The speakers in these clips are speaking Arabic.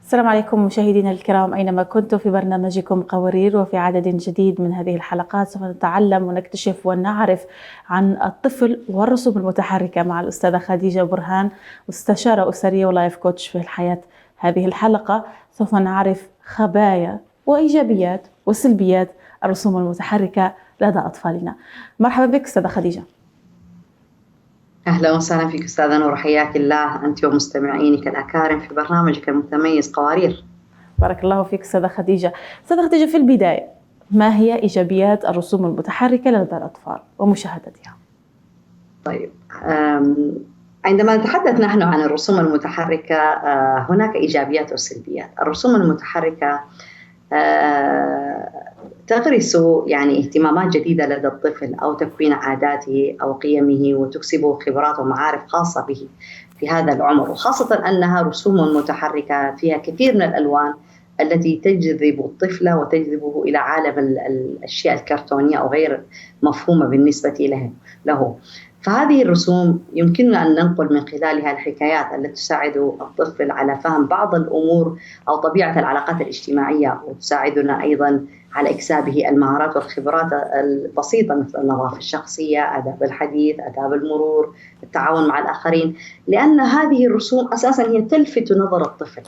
السلام عليكم مشاهدينا الكرام أينما كنتم في برنامجكم قوارير، وفي عدد جديد من هذه الحلقات سوف نتعلم ونكتشف ونعرف عن الطفل والرسوم المتحركة مع الأستاذة خديجة برهان، مستشارة أسرية ولايف كوتش في الحياة. هذه الحلقة سوف نعرف خبايا وإيجابيات وسلبيات الرسوم المتحركة لدى أطفالنا. مرحبا بك أستاذة خديجة. أهلا وسهلا فيك أستاذة نور، حياك الله أنت ومستمعينك الأكارم في برنامجك المتميز قوارير. بارك الله فيك أستاذة خديجة. أستاذة خديجة، في البداية ما هي إيجابيات الرسوم المتحركة لدى الأطفال ومشاهدتها؟ طيب، عندما نتحدث نحن عن الرسوم المتحركة هناك إيجابيات وسلبيات. الرسوم المتحركة تغرس يعني اهتمامات جديدة لدى الطفل أو تكوين عاداته أو قيمه وتكسبه خبرات ومعارف خاصة به في هذا العمر، وخاصة أنها رسوم متحركة فيها كثير من الألوان التي تجذب الطفل وتجذبه إلى عالم الأشياء الكرتونية أو غير مفهومة بالنسبة له. فهذه الرسوم يمكننا أن ننقل من خلالها الحكايات التي تساعد الطفل على فهم بعض الأمور أو طبيعة العلاقات الاجتماعية، وتساعدنا أيضا على إكسابه المهارات والخبرات البسيطة مثل النظافة الشخصية، آداب الحديث، آداب المرور، التعاون مع الآخرين، لأن هذه الرسوم أساسا هي تلفت نظر الطفل،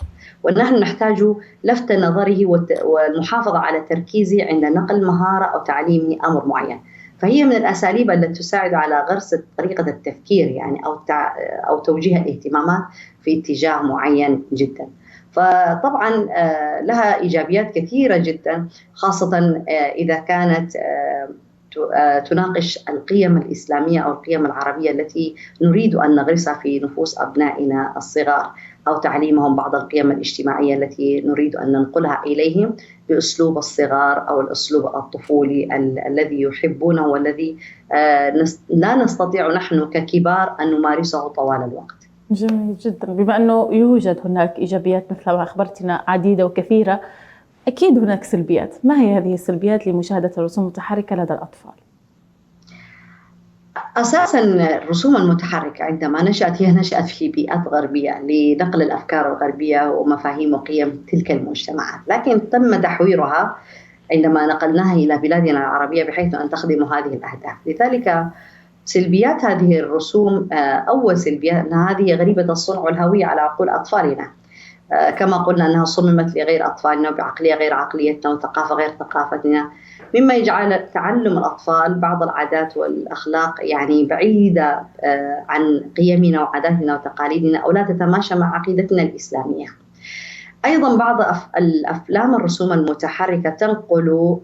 ونحن نحتاج لفت نظره والمحافظة على تركيزه عند نقل مهارة أو تعليمه أمر معين. فهي من الأساليب التي تساعد على غرس طريقة التفكير يعني أو توجيه الاهتمامات في اتجاه معين جدا. فطبعا لها إيجابيات كثيرة جدا، خاصة إذا كانت تناقش القيم الإسلامية أو القيم العربية التي نريد أن نغرسها في نفوس أبنائنا الصغار، أو تعليمهم بعض القيم الاجتماعية التي نريد أن ننقلها إليهم بأسلوب الصغار أو الأسلوب الطفولي الذي يحبونه والذي لا نستطيع نحن ككبار أن نمارسه طوال الوقت. جميل جدا. بما أنه يوجد هناك إيجابيات مثل ما أخبرتنا عديدة وكثيرة، أكيد هناك سلبيات. ما هي هذه السلبيات لمشاهدة الرسوم المتحركة لدى الأطفال؟ أساساً الرسوم المتحركة عندما نشأت هي نشأت في بيئات غربية لنقل الأفكار الغربية ومفاهيم وقيم تلك المجتمعات، لكن تم تحويرها عندما نقلناها إلى بلادنا العربية بحيث أن تخدم هذه الأهداف. لذلك سلبيات هذه الرسوم، أول سلبية أن هذه غريبة الصنع والهوية على عقول أطفالنا، كما قلنا أنها صممت لغير أطفالنا بعقلية غير عقليتنا وثقافة غير ثقافتنا، مما يجعل تعلم الأطفال بعض العادات والأخلاق يعني بعيدة عن قيمنا وعاداتنا وتقاليدنا، أو لا تتماشى مع عقيدتنا الإسلامية. أيضا بعض الأفلام الرسوم المتحركة تنقل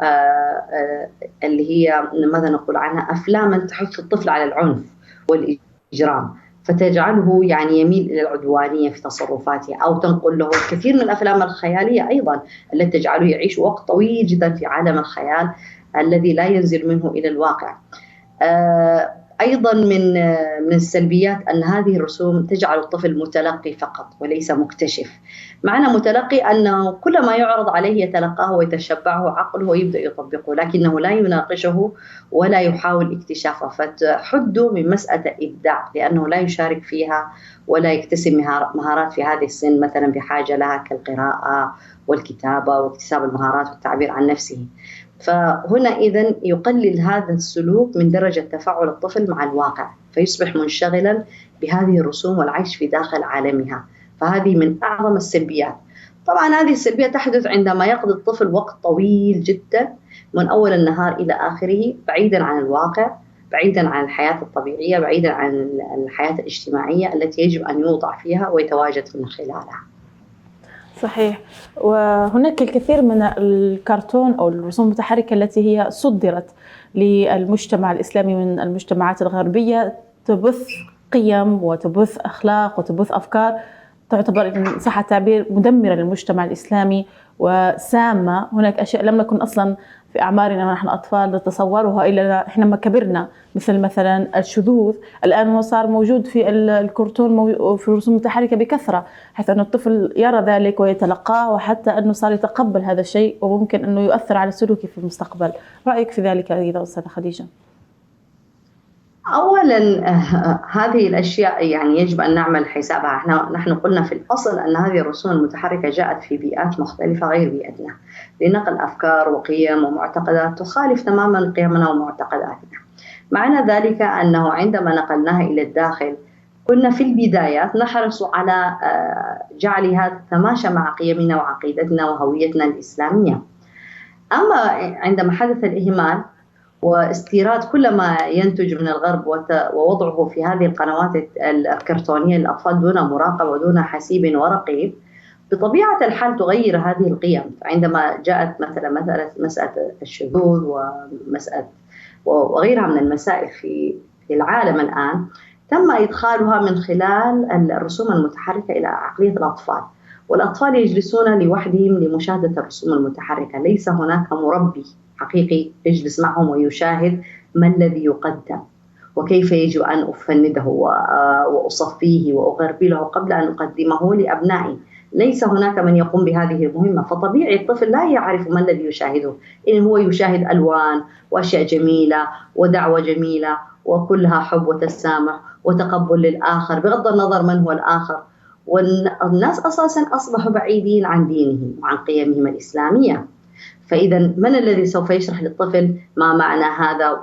اللي هي ماذا نقول عنها، أفلاما تحث الطفل على العنف والإجرام، فتجعله يعني يميل إلى العدوانية في تصرفاته، أو تنقل له الكثير من الأفلام الخيالية أيضا التي تجعله يعيش وقت طويل جدا في عالم الخيال الذي لا ينزل منه إلى الواقع. أيضا من السلبيات أن هذه الرسوم تجعل الطفل متلقي فقط وليس مكتشف. معنى متلقي أنه كل ما يعرض عليه يتلقاه ويتشبعه عقله ويبدأ يطبقه، لكنه لا يناقشه ولا يحاول اكتشافه، فتحده من مسألة الإبداع لأنه لا يشارك فيها ولا يكتسب مهارات في هذه السن مثلا بحاجة لها كالقراءة والكتابة واكتساب المهارات والتعبير عن نفسه. فهنا إذن يقلل هذا السلوك من درجة تفاعل الطفل مع الواقع، فيصبح منشغلا بهذه الرسوم والعيش في داخل عالمها. فهذه من أعظم السلبيات. طبعا هذه السلبية تحدث عندما يقضي الطفل وقت طويل جدا من أول النهار إلى آخره بعيدا عن الواقع، بعيدا عن الحياة الطبيعية، بعيدا عن الحياة الاجتماعية التي يجب أن يوضع فيها ويتواجد من خلالها. صحيح. وهناك الكثير من الكرتون أو الرسوم المتحركة التي هي صدرت للمجتمع الإسلامي من المجتمعات الغربية، تبث قيم وتبث أخلاق وتبث أفكار تعتبر إن صح التعبير مدمرة للمجتمع الإسلامي وسامة. هناك أشياء لم نكن أصلا في أعمارنا ونحن أطفال نتصورها إلا حينما كبرنا، مثلا الشذوذ. الآن هو صار موجود في الكرتون في الرسوم المتحركة بكثرة، حيث أن الطفل يرى ذلك ويتلقاه، وحتى أنه صار يتقبل هذا الشيء وممكن أنه يؤثر على سلوكه في المستقبل. رأيك في ذلك أيضا أستاذة خديجة؟ أولا هذه الأشياء يعني يجب أن نعمل حسابها. نحن قلنا في الأصل أن هذه الرسوم المتحركة جاءت في بيئات مختلفة غير بيئتنا لنقل أفكار وقيم ومعتقدات تخالف تماما قيمنا ومعتقداتنا. معنى ذلك أنه عندما نقلناها إلى الداخل كنا في البدايات نحرص على جعلها تتماشى مع قيمنا وعقيدتنا وهويتنا الإسلامية. أما عندما حدث الإهمال واستيراد كل ما ينتج من الغرب ووضعه في هذه القنوات الكرتونية للأطفال دون مراقبة ودون حسيب ورقيب، بطبيعة الحال تغير هذه القيم. فعندما جاءت مثلا مسألة الشذوذ وغيرها من المسائل في العالم الآن، تم إدخالها من خلال الرسوم المتحركة إلى عقلية الأطفال، والأطفال يجلسون لوحدهم لمشاهدة الرسوم المتحركة. ليس هناك مربي حقيقي يجلس معهم ويشاهد ما الذي يقدم وكيف يجب أن أفنده وأصفيه وأغربله قبل أن أقدمه لأبنائي. ليس هناك من يقوم بهذه المهمة، فطبيعي الطفل لا يعرف ما الذي يشاهده. إن هو يشاهد ألوان وأشياء جميلة ودعوة جميلة وكلها حب وتسامح وتقبل للآخر بغض النظر من هو الآخر، والناس أساسا أصبحوا بعيدين عن دينهم وعن قيمهم الإسلامية. فإذا من الذي سوف يشرح للطفل ما معنى هذا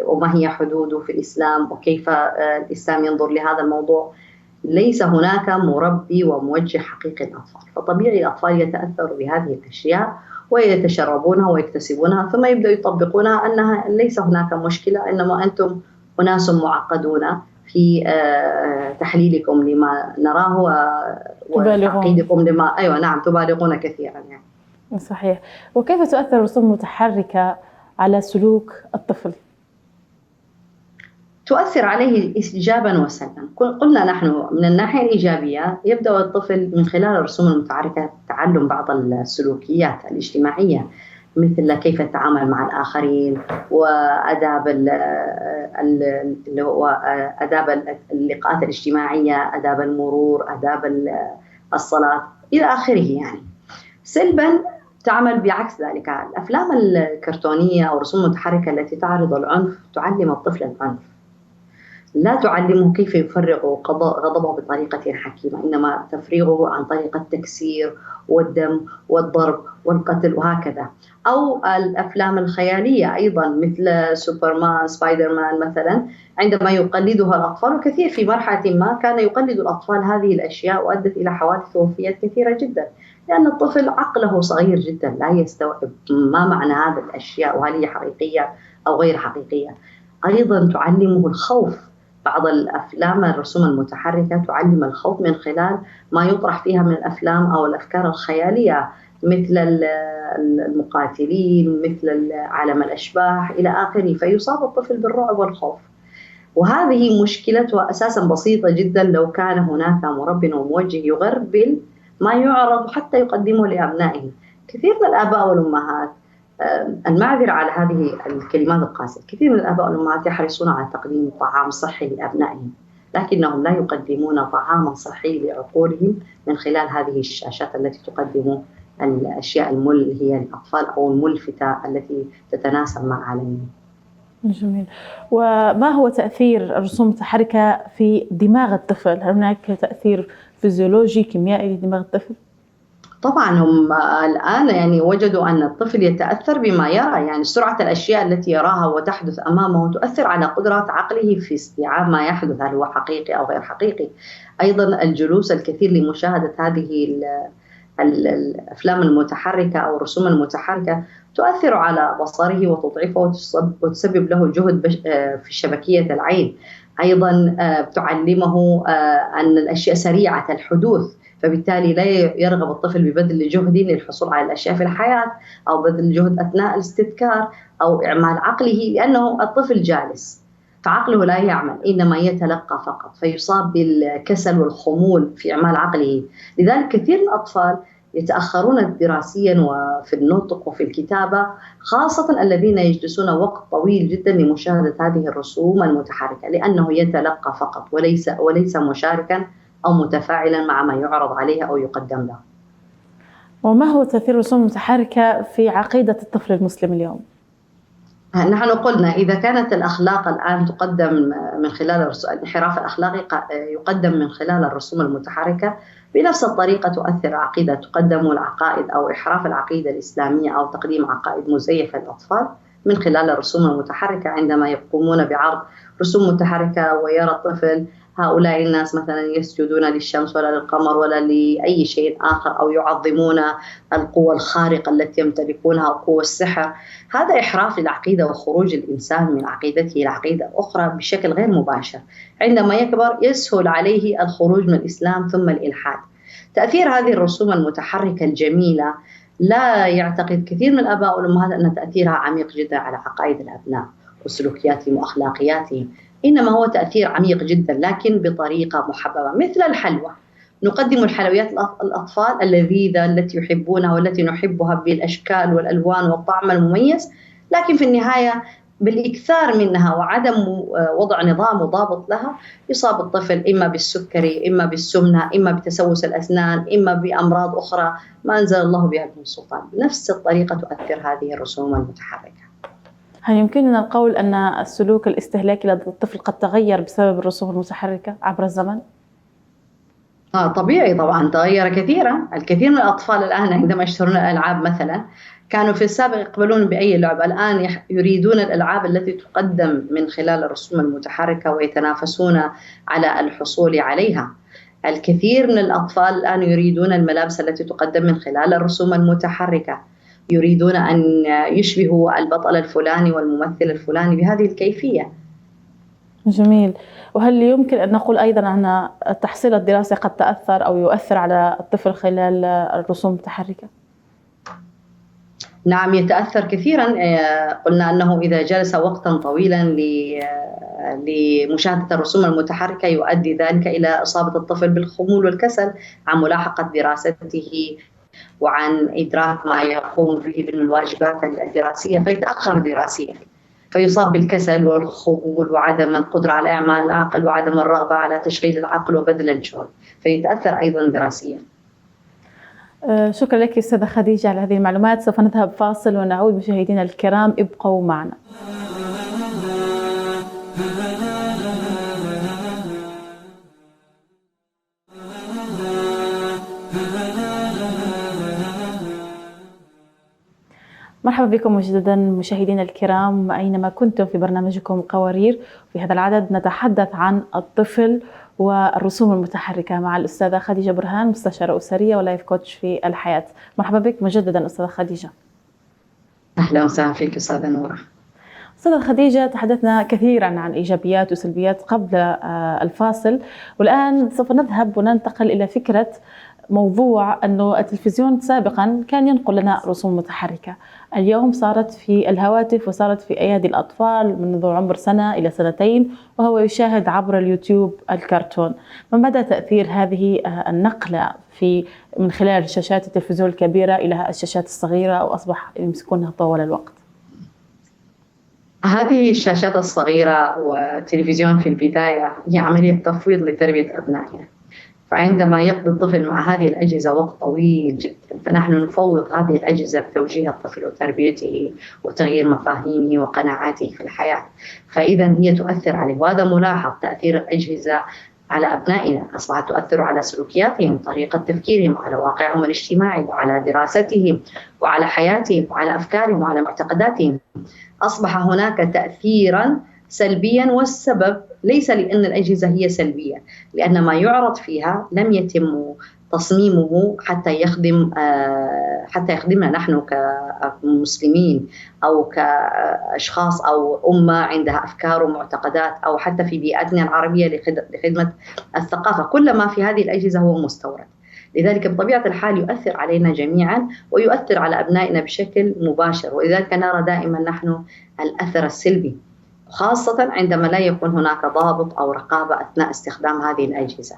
وما هي حدوده في الإسلام وكيف الإسلام ينظر لهذا الموضوع؟ ليس هناك مربي وموجه حقيقي للأطفال، فطبيعي الأطفال يتأثروا بهذه الأشياء ويتشربونها ويكتسبونها ثم يبدأوا يطبقونها أنها ليس هناك مشكلة، إنما أنتم أناس معقدون في تحليلكم لما نراه وتعقيدكم لما أيوة نعم تبالغون كثيرا يعني. صحيح. وكيف تؤثر الرسوم المتحركة على سلوك الطفل؟ تؤثر عليه إيجابا وسلبا. قلنا نحن من الناحية الإيجابية يبدأ الطفل من خلال الرسوم المتحركة تعلم بعض السلوكيات الاجتماعية، مثل كيف التعامل مع الآخرين وآداب آداب اللقاءات الاجتماعية، آداب المرور، آداب الصلاة إلى آخره يعني. سلبا تعمل بعكس ذلك. الأفلام الكرتونية أو الرسوم المتحركة التي تعرض العنف تعلم الطفل العنف، لا تعلمه كيف يفرغ غضبه بطريقة حكيمة، إنما تفريغه عن طريق التكسير والدم والضرب والقتل وهكذا. أو الأفلام الخيالية أيضا مثل سوبرمان، سبايدر مان مثلا، عندما يقلدها الأطفال، وكثير في مرحلة ما كان يقلد الأطفال هذه الأشياء وأدت إلى حوادث ووفيات كثيرة جدا، لأن الطفل عقله صغير جدا لا يستوعب ما معنى هذه الأشياء وهل هي حقيقية أو غير حقيقية. أيضا تعلمه الخوف. بعض الأفلام الرسوم المتحركة تعلم الخوف من خلال ما يطرح فيها من الأفلام أو الأفكار الخيالية، مثل المقاتلين، مثل عالم الأشباح إلى آخره، فيصاب الطفل بالرعب والخوف. وهذه مشكلتها أساسا بسيطة جدا لو كان هناك مربي وموجه يغربل ما يعرض حتى يقدمه لأبنائه. كثير من الآباء والأمهات، المعذرة على هذه الكلمات القاسية، كثير من الآباء والأمهات يحرصون على تقديم طعام صحي لأبنائهم، لكنهم لا يقدمون طعاما صحي لعقولهم من خلال هذه الشاشات التي تقدم الأشياء الملهية للأطفال أو الملفتة التي تتناسب مع عالمهم. جميل. وما هو تأثير الرسوم المتحركة في دماغ الطفل؟ هل هناك تأثير فيزيولوجي كيميائي لدماغ الطفل؟ طبعا هم الآن يعني وجدوا أن الطفل يتأثر بما يرى، يعني سرعة الأشياء التي يراها وتحدث أمامه تؤثر على قدرة عقله في استيعاب ما يحدث، هل هو حقيقي أو غير حقيقي. أيضا الجلوس الكثير لمشاهدة هذه الأفلام المتحركة أو الرسوم المتحركة تؤثر على بصره وتضعفه وتسبب له جهد في شبكية العين. أيضا تعلمه أن الأشياء سريعة الحدوث، فبالتالي لا يرغب الطفل ببذل جهد للحصول على الأشياء في الحياة أو بذل جهد أثناء الاستذكار أو إعمال عقله، لأنه الطفل جالس فعقله لا يعمل إنما يتلقى فقط، فيصاب بالكسل والخمول في إعمال عقله. لذلك كثير من الأطفال يتأخرون دراسيا وفي النطق وفي الكتابة، خاصة الذين يجلسون وقت طويل جدا لمشاهدة هذه الرسوم المتحركة، لأنه يتلقى فقط وليس مشاركا أو متفاعلا مع ما يعرض عليه أو يقدم له. وما هو تأثير الرسوم المتحركة في عقيدة الطفل المسلم اليوم؟ نحن قلنا إذا كانت الأخلاق الآن تقدم من خلال الانحراف الأخلاقي يقدم من خلال الرسوم المتحركة، بنفس الطريقة تؤثر العقيدة، تقدم العقائد أو إحراف العقيدة الإسلامية أو تقديم عقائد مزيفة للأطفال من خلال الرسوم المتحركة. عندما يقومون بعرض رسوم متحركة ويرى الطفل هؤلاء الناس مثلا يسجدون للشمس ولا للقمر ولا لأي شيء آخر، أو يعظمون القوة الخارقة التي يمتلكونها أو قوة السحر، هذا إحراف للعقيدة وخروج الإنسان من عقيدته إلى عقيدة أخرى بشكل غير مباشر. عندما يكبر يسهل عليه الخروج من الإسلام ثم الإلحاد. تأثير هذه الرسوم المتحركة الجميلة لا يعتقد كثير من الآباء والأمهات أن تأثيرها عميق جدا على عقائد الأبناء وسلوكياتهم وأخلاقياتهم، إنما هو تأثير عميق جدا لكن بطريقة محببة مثل الحلوى. نقدم الحلويات الأطفال اللذيذة التي يحبونها والتي نحبها بالأشكال والألوان والطعم المميز، لكن في النهاية بالإكثار منها وعدم وضع نظام وضابط لها يصاب الطفل إما بالسكري، إما بالسمنة، إما بتسوس الأسنان، إما بأمراض أخرى ما أنزل الله بها من سلطان. بنفس الطريقة تؤثر هذه الرسوم المتحركة. هل يمكننا القول أن السلوك الاستهلاكي لدى الطفل قد تغير بسبب الرسوم المتحركة عبر الزمن؟ طبيعي طبعا تغير كثيرا. الكثير من الأطفال الآن عندما يشترون الألعاب مثلا كانوا في السابق يقبلون بأي لعبة، الآن يريدون الألعاب التي تقدم من خلال الرسوم المتحركة ويتنافسون على الحصول عليها. الكثير من الأطفال الآن يريدون الملابس التي تقدم من خلال الرسوم المتحركة، يريدون أن يشبهوا البطل الفلاني والممثل الفلاني بهذه الكيفية. جميل. وهل يمكن أن نقول أيضا أن التحصيل الدراسي قد تأثر أو يؤثر على الطفل خلال الرسوم المتحركة؟ نعم يتأثر كثيرا. قلنا أنه إذا جلس وقتا طويلا لمشاهدة الرسوم المتحركة يؤدي ذلك إلى إصابة الطفل بالخمول والكسل عن ملاحقة دراسته وعن إدراك ما يقوم به من الواجبات الدراسية، فيتأخر دراسيا، فيصاب بالكسل والخمول وعدم القدرة على إعمال العقل وعدم الرغبة على تشغيل العقل وبذل الجهد، فيتأثر أيضا دراسيا. شكرا لك أستاذة خديجة على هذه المعلومات. سوف نذهب فاصل ونعود. مشاهدينا الكرام ابقوا معنا. مرحبا بكم مجددا مشاهدينا الكرام أينما كنتم في برنامجكم قوارير. في هذا العدد نتحدث عن الطفل والرسوم المتحركة مع الأستاذة خديجة برهان، مستشارة أسرية ولايف كوتش في الحياة. مرحبا بك مجددا أستاذة خديجة. أهلا وسهلا فيك أستاذة نورة. أستاذة خديجة، تحدثنا كثيرا عن إيجابيات وسلبيات قبل الفاصل، والآن سوف نذهب وننتقل إلى فكرة موضوع أنه التلفزيون سابقا كان ينقل لنا رسوم متحركة، اليوم صارت في الهواتف وصارت في أيادي الأطفال منذ عمر سنة إلى سنتين، وهو يشاهد عبر اليوتيوب الكرتون. ما مدى تأثير هذه النقلة من خلال شاشات التلفزيون الكبيرة إلى الشاشات الصغيرة وأصبح يمسكونها طوال الوقت؟ هذه الشاشات الصغيرة والتلفزيون في البداية هي عملية تفويض لتربية أبنائنا، فعندما يقضي الطفل مع هذه الأجهزة وقت طويل جدا فنحن نفوض هذه الأجهزة بتوجيه الطفل وتربيته وتغيير مفاهيمه وقناعاته في الحياة، فإذا هي تؤثر عليه. وهذا ملاحظ تأثير الأجهزة على أبنائنا، أصبحت تؤثر على سلوكياتهم، طريقة تفكيرهم، وعلى واقعهم الاجتماعي وعلى دراستهم وعلى حياتهم وعلى أفكارهم وعلى معتقداتهم. أصبح هناك تأثيرا سلبيا، والسبب ليس لأن الأجهزة هي سلبية، لأن ما يعرض فيها لم يتم تصميمه حتى يخدمنا نحن كمسلمين أو كأشخاص أو أمة عندها أفكار ومعتقدات، أو حتى في بيئتنا العربية لخدمة الثقافة. كل ما في هذه الأجهزة هو مستورد، لذلك بطبيعة الحال يؤثر علينا جميعا ويؤثر على أبنائنا بشكل مباشر، ولذلك نرى دائما نحن الأثر السلبي، خاصة عندما لا يكون هناك ضابط أو رقابة أثناء استخدام هذه الأجهزة.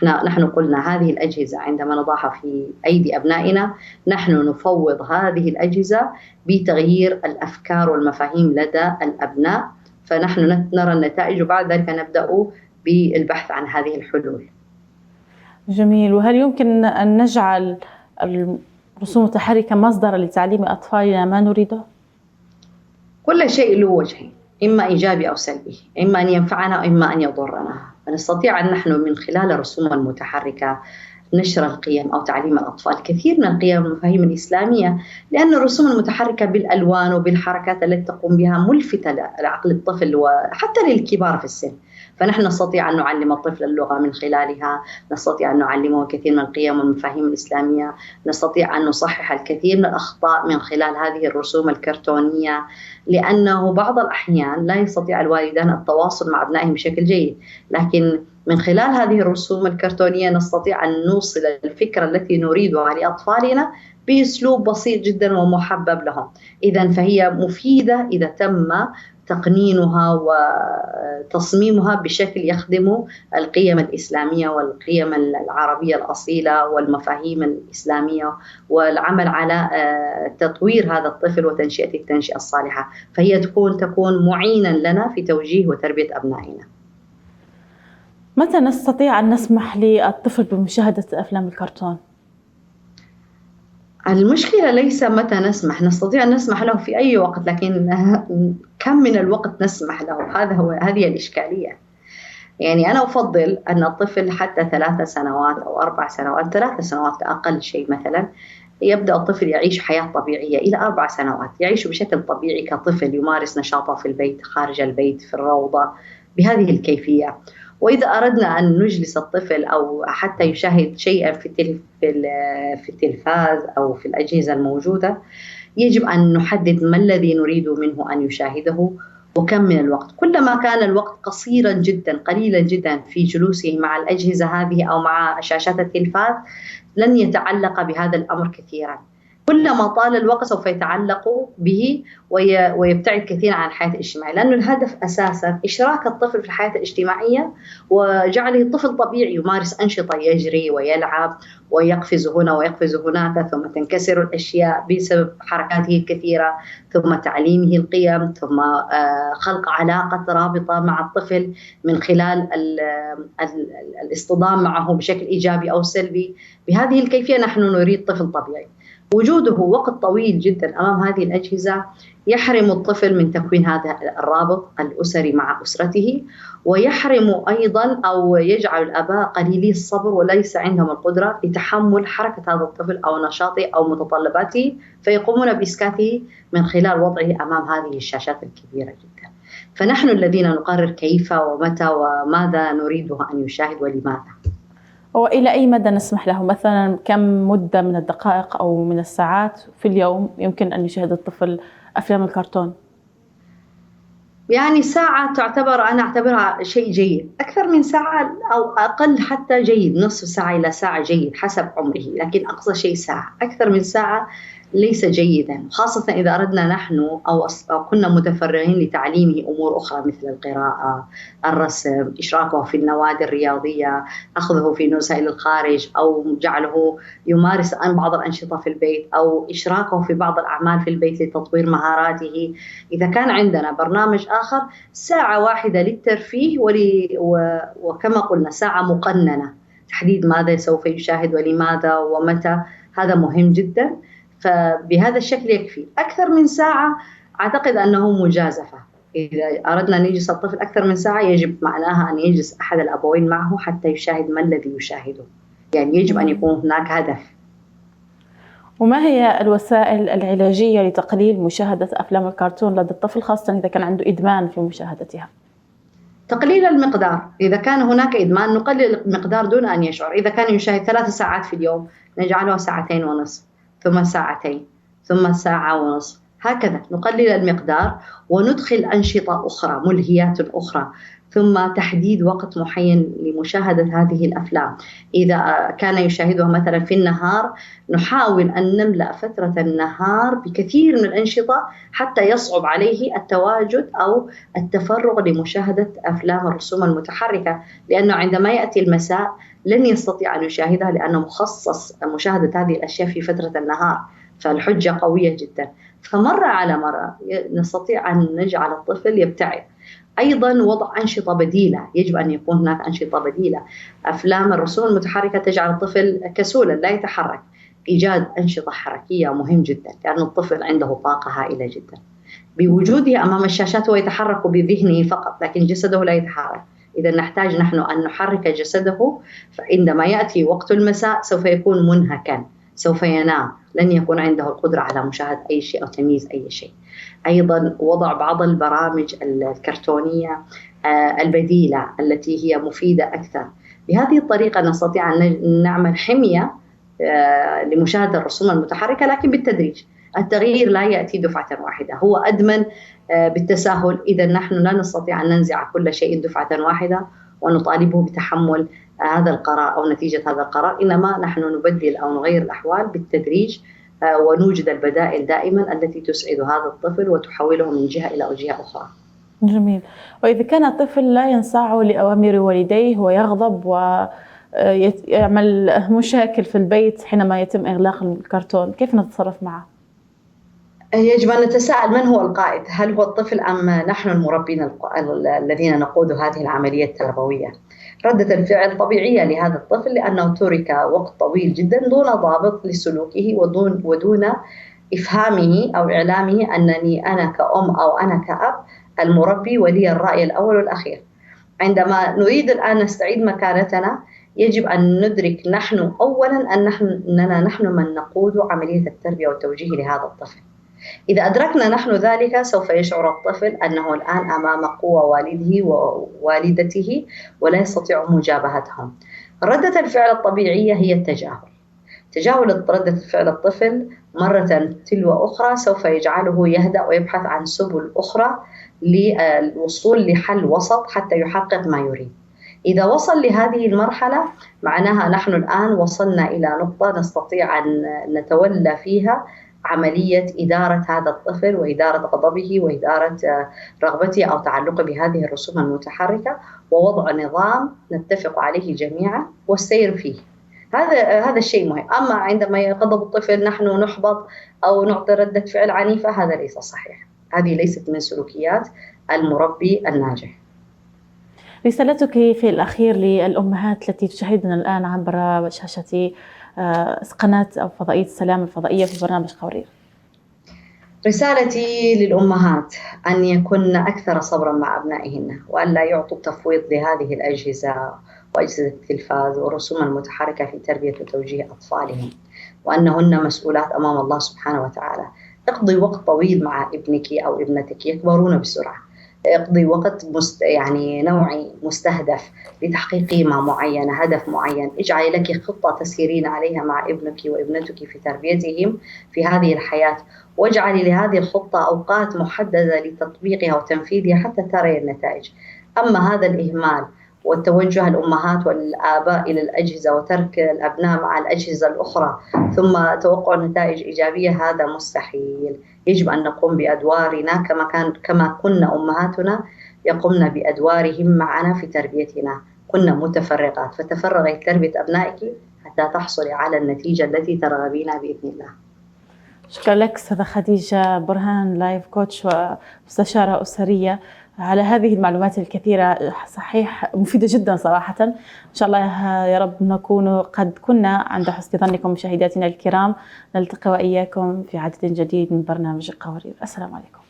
نحن قلنا هذه الأجهزة عندما نضعها في أيدي أبنائنا نحن نفوض هذه الأجهزة بتغيير الأفكار والمفاهيم لدى الأبناء، فنحن نرى النتائج وبعد ذلك نبدأ بالبحث عن هذه الحلول. جميل. وهل يمكن أن نجعل الرسوم المتحركة مصدرا لتعليم أطفالنا ما نريده؟ كل شيء له وجهين، إما إيجابي أو سلبي، إما أن ينفعنا وإما أن يضرنا. فنستطيع أن نحن من خلال الرسوم المتحركة نشر القيم أو تعليم الأطفال كثير من القيم والمفاهيم الإسلامية، لأن الرسوم المتحركة بالألوان وبالحركات التي تقوم بها ملفتة لعقل الطفل وحتى للكبار في السن. فنحن نستطيع أن نعلم الطفل اللغة من خلالها، نستطيع أن نعلمه كثير من القيم والمفاهيم الإسلامية، نستطيع أن نصحح الكثير من الأخطاء من خلال هذه الرسوم الكرتونية، لأنه بعض الأحيان لا يستطيع الوالدان التواصل مع أبنائهم بشكل جيد، لكن من خلال هذه الرسوم الكرتونية نستطيع أن نوصل الفكرة التي نريدها لأطفالنا بأسلوب بسيط جدا ومحبب لهم. إذن فهي مفيدة إذا تم تقنينها وتصميمها بشكل يخدم القيم الإسلامية والقيم العربية الأصيلة والمفاهيم الإسلامية، والعمل على تطوير هذا الطفل وتنشئة التنشئة الصالحة، فهي تكون معينا لنا في توجيه وتربية أبنائنا. متى نستطيع أن نسمح للطفل بمشاهدة أفلام الكرتون؟ المشكلة ليس متى نسمح، نستطيع أن نسمح له في أي وقت، لكن كم من الوقت نسمح له، هذه الإشكالية. يعني أنا أفضل أن الطفل حتى 3 سنوات أو 4 سنوات، 3 سنوات أقل شيء مثلا، يبدأ الطفل يعيش حياة طبيعية إلى 4 سنوات، يعيش بشكل طبيعي كطفل، يمارس نشاطه في البيت، خارج البيت، في الروضة، بهذه الكيفية. وإذا أردنا أن نجلس الطفل أو حتى يشاهد شيئا في التلفاز أو في الأجهزة الموجودة، يجب أن نحدد ما الذي نريد منه أن يشاهده وكم من الوقت. كلما كان الوقت قصيرا جدا، قليلا جدا في جلوسه مع الأجهزة هذه أو مع شاشات التلفاز، لن يتعلق بهذا الأمر كثيرا. كلما طال الوقت سوف يتعلق به ويبتعد كثيرا عن الحياة الاجتماعية، لأن الهدف أساسا إشراك الطفل في الحياة الاجتماعية وجعله طفل طبيعي يمارس أنشطة، يجري ويلعب ويقفز هنا ويقفز هناك، ثم تنكسر الأشياء بسبب حركاته الكثيرة، ثم تعليمه القيم، ثم خلق علاقة رابطة مع الطفل من خلال الاصطدام معه بشكل إيجابي أو سلبي. بهذه الكيفية نحن نريد طفل طبيعي. وجوده وقت طويل جدا أمام هذه الأجهزة يحرم الطفل من تكوين هذا الرابط الأسري مع أسرته، ويحرم أيضا أو يجعل الآباء قليلي الصبر وليس عندهم القدرة لتحمل حركة هذا الطفل أو نشاطه أو متطلباته، فيقومون بإسكاته من خلال وضعه أمام هذه الشاشات الكبيرة جدا. فنحن الذين نقرر كيف ومتى وماذا نريده أن يشاهد ولماذا. وإلى أي مدى نسمح له؟ مثلا كم مدة من الدقائق أو من الساعات في اليوم يمكن أن يشاهد الطفل أفلام الكرتون؟ يعني ساعة أنا أعتبرها شيء جيد، أكثر من ساعة أو أقل حتى جيد، نصف ساعة إلى ساعة جيد حسب عمره، لكن أقصى شيء ساعة. أكثر من ساعة ليس جيدا، خاصة إذا أردنا نحن أو كنا متفرغين لتعليمه أمور أخرى مثل القراءة، الرسم، إشراكه في النوادي الرياضية، أخذه في نزهة إلى الخارج، أو جعله يمارس بعض الأنشطة في البيت، أو إشراكه في بعض الأعمال في البيت لتطوير مهاراته. إذا كان عندنا برنامج آخر، ساعة واحدة للترفيه وكما قلنا ساعة مقننة، تحديد ماذا سوف يشاهد ولماذا ومتى، هذا مهم جدا. فبهذا الشكل يكفي. أكثر من ساعة أعتقد أنه مجازفة. إذا أردنا أن يجلس الطفل أكثر من ساعة، يجب معناها أن يجلس أحد الأبوين معه حتى يشاهد ما الذي يشاهده، يعني يجب أن يكون هناك هدف. وما هي الوسائل العلاجية لتقليل مشاهدة أفلام الكرتون لدى الطفل، خاصة إذا كان عنده إدمان في مشاهدتها؟ تقليل المقدار. إذا كان هناك إدمان نقلل المقدار دون أن يشعر. إذا كان يشاهد 3 ساعات في اليوم نجعلها 2.5 ساعة، ثم 2 ساعتين، ثم 1.5 ساعة، هكذا نقلل المقدار وندخل أنشطة أخرى، ملهيات أخرى، ثم تحديد وقت معين لمشاهدة هذه الأفلام. إذا كان يشاهدها مثلا في النهار، نحاول أن نملأ فترة النهار بكثير من الأنشطة حتى يصعب عليه التواجد أو التفرغ لمشاهدة أفلام الرسوم المتحركة، لأنه عندما يأتي المساء لن يستطيع أن يشاهدها، لأنه مخصص مشاهدة هذه الأشياء في فترة النهار، فالحجة قوية جدا. فمرة على مرة نستطيع أن نجعل الطفل يبتعد. أيضا وضع أنشطة بديلة، يجب أن يكون هناك أنشطة بديلة. أفلام الرسوم المتحركة تجعل الطفل كسولا لا يتحرك. إيجاد أنشطة حركية مهم جدا، لأن الطفل عنده طاقة هائلة جدا. بوجوده أمام الشاشات هو يتحرك بذهنه فقط لكن جسده لا يتحرك. إذا نحتاج نحن أن نحرك جسده، فعندما يأتي وقت المساء سوف يكون منهكا، سوف ينام، لن يكون عنده القدرة على مشاهدة أي شيء أو تمييز أي شيء. أيضا وضع بعض البرامج الكرتونية البديلة التي هي مفيدة أكثر. بهذه الطريقة نستطيع أن نعمل حمية لمشاهدة الرسوم المتحركة، لكن بالتدريج. التغيير لا يأتي دفعة واحدة، هو أدمن بالتساهل. إذا نحن لا نستطيع أن ننزع كل شيء دفعة واحدة ونطالبه بتحمل هذا القرار أو نتيجة هذا القرار، إنما نحن نبدل أو نغير الأحوال بالتدريج، ونوجد البدائل دائما التي تسعد هذا الطفل وتحوله من جهة إلى جهة أخرى. جميل. وإذا كان الطفل لا ينصاع لأوامر والديه ويغضب ويعمل مشاكل في البيت حينما يتم إغلاق الكرتون، كيف نتصرف معه؟ يجب أن نتساءل من هو القائد، هل هو الطفل أم نحن المربين الذين نقود هذه العملية التربوية؟ ردة الفعل طبيعية لهذا الطفل لأنه ترك وقت طويل جدا دون ضابط لسلوكه ودون إفهامه أو إعلامه أنني أنا كأم أو أنا كأب المربي ولي الرأي الأول والأخير. عندما نريد الآن نستعيد مكانتنا يجب أن ندرك نحن أولا أننا نحن من نقود عملية التربية والتوجيه لهذا الطفل. إذا أدركنا نحن ذلك سوف يشعر الطفل أنه الآن أمام قوة والده ووالدته ولا يستطيع مجابهتهم. ردة الفعل الطبيعية هي تجاهل ردة فعل الطفل مرة تلو أخرى سوف يجعله يهدأ ويبحث عن سبل أخرى للوصول لحل وسط حتى يحقق ما يريد. إذا وصل لهذه المرحلة معناها نحن الآن وصلنا إلى نقطة نستطيع أن نتولى فيها عملية إدارة هذا الطفل وإدارة غضبه وإدارة رغبته أو تعلقه بهذه الرسوم المتحركة، ووضع نظام نتفق عليه جميعا والسير فيه. هذا الشيء مهم. أما عندما يغضب الطفل نحن نحبط أو نعطي ردة فعل عنيفة، هذا ليس صحيح، هذه ليست من سلوكيات المربي الناجح. رسالتك في الأخير للأمهات التي تشاهدنا الآن عبر شاشة قناة أو فضائية السلام الفضائية في برنامج قوارير. رسالتي للأمهات أن يكن أكثر صبرا مع أبنائهن، وأن لا يعطوا التفويض لهذه الأجهزة وأجهزة التلفاز والرسوم المتحركة في تربية وتوجيه أطفالهم، وأنهن مسؤولات أمام الله سبحانه وتعالى. اقضي وقت طويل مع ابنك أو ابنتك، يكبرون بسرعة. اقضي وقت نوعي مستهدف لتحقيق قيمة معينة، هدف معين. اجعلي لك خطة تسيرين عليها مع ابنك وابنتك في تربيتهم في هذه الحياة، واجعلي لهذه الخطة أوقات محددة لتطبيقها وتنفيذها حتى تري النتائج. أما هذا الإهمال والتوجه الأمهات والآباء إلى الأجهزة وترك الأبناء مع الأجهزة الأخرى ثم توقع نتائج إيجابية، هذا مستحيل. يجب أن نقوم بأدوارنا كما كنا أمهاتنا يقومن بأدوارهم معنا في تربيتنا. كنا متفرغات، فتفرغي تربية أبنائك حتى تحصلي على النتيجة التي ترغبين بإذن الله. شكرا لك أستاذة خديجة برهان، لايف كوتش ومستشارة أسرية، على هذه المعلومات الكثيرة. صحيح مفيدة جدا صراحة. إن شاء الله يا رب نكون قد كنا عند حسن ظنكم مشاهداتنا الكرام. نلتقي وإياكم في عدد جديد من برنامج قوارير. السلام عليكم.